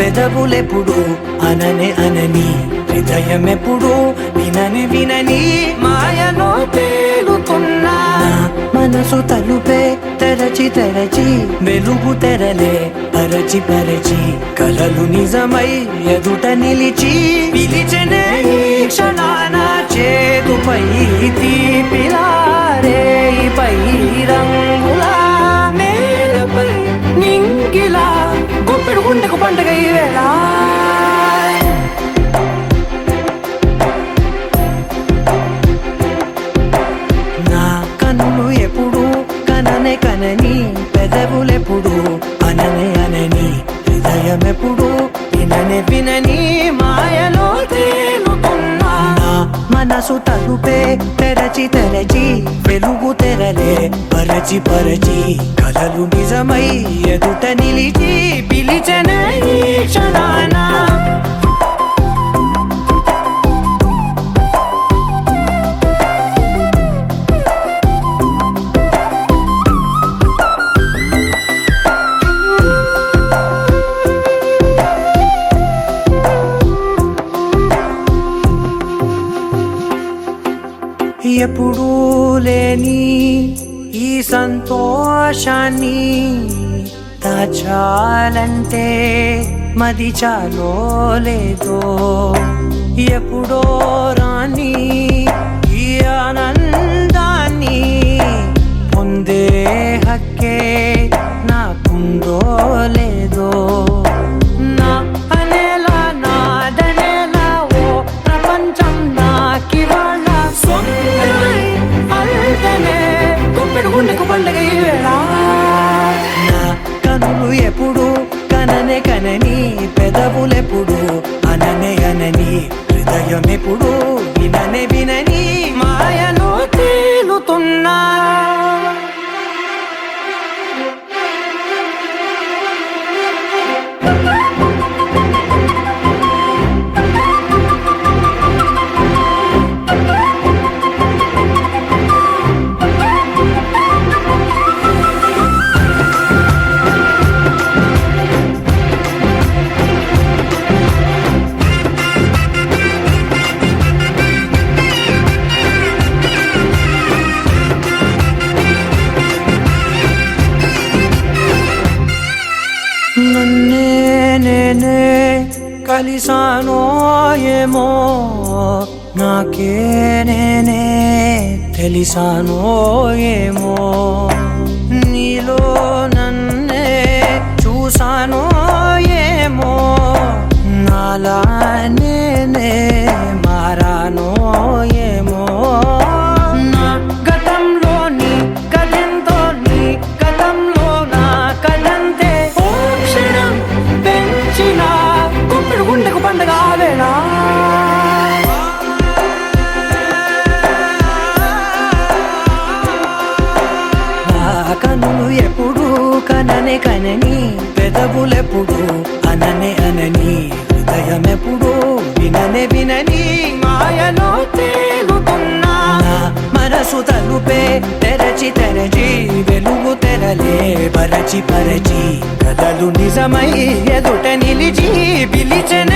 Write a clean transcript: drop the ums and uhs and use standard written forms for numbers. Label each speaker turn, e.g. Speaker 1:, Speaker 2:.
Speaker 1: పెదవులెప్పుడు అననే అనని హృదయమెప్పుడు వినని వినని మాయలో తేలుతున్నా మనసు తలుపే తెరచి తెరచి వెలుగు తెరలే పరచి పరచి కలలు నిజమై ఎదుట నిలిచి పిలిచెనే ఈ క్షణాన చేతుపై తీపిలారే పై రంగులా నేలపై నింగిలా గుప్పెడు గుండెకు పండుగ ఈ వేళ నా కన్నులు ఎప్పుడు కననే కనని పెదవులెప్పుడు అననే అనని హృదయమెప్పుడు విననే వినని మాయలో తేలుతున్నా మనసు తలుపే తెరచి తెరచి వెలుగు తెరలే పరచి పరచి కలలు నిజమై ఎదుట నిలిచి పిలిచెనే ఈ క్షణాన ఎప్పుడూ లేని ఈ సంతోషాన్ని దాచాలంటే మది చాలో లేదో ఎప్పుడో రాని ఈ ఆనందాన్ని పొందే హక్కే నాకుందో లేదో నా అనేలా నాదనేలా ఓ ప్రపంచం నాకివాళ్ళ గుండెకు పండుగ ఈ వేళ నా కనులు ఎప్పుడు కననే కనని పెదవులెప్పుడు అననే అనని హృదయం ఎప్పుడు విననే వినని మాయలో తేలుతున్నా నన్నే నేనే కలిసానో ఏమో నాకే నేనే తెలిసానో ఏమో నీలో నన్నే చూసానో ఏమో నాలా నేనే మారానో ఏమో నా గతంలోని కథంతో నీ గతంలో నా కథంతే గుండెకు పండుగ వేళ నా కన్నులు ఎప్పుడు కననే కనని పెదవులెప్పుడు అననే అనని హృదయమెప్పుడు విననే వినని మాయలో తేలుతున్నా మనసు తలుపే తెరచి తెరచి వెలుగు తెరలే పరచి పరచి కథలు నిజమై ఎదుట నిలిచి పిలిచెన